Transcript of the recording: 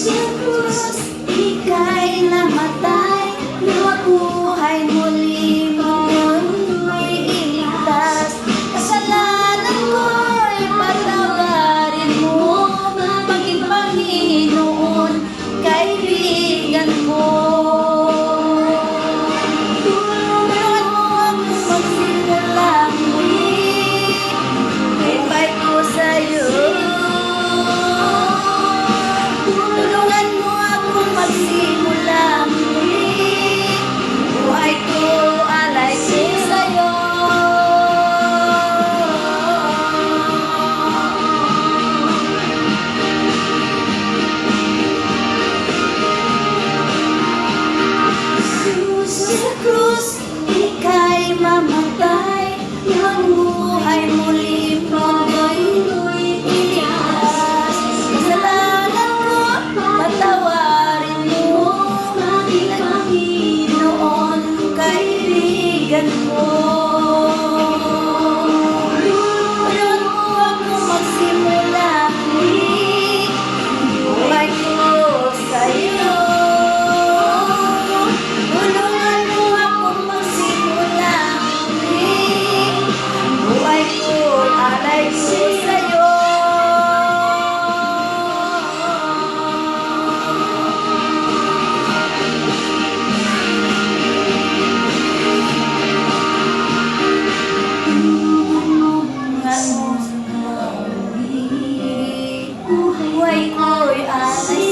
Jesus, ika'y namatay, nabuhay muli mo'y iligtas. Kasalanan ko'y patawarin mo, maging Panginoon, kaibigan ko. Tulungan mo akong magsimula muli, invite ko sa'yo. Tulungan mo akong magsimula muli, buhay ko, alay ko sa'yo. Sa krus, ika'y mamatay, mamuhay muli mo'y iligtas. Kasalanan ko, patawarin mo, maging Panginoon, kaibigan ko. Tulungan mo akong magsimula muli, buhay ko sa'yo. Tulungan mo akong magsimula muli, buhay ko, alay ko sa'yo. Tulungan mo muli, buhay ko'y alay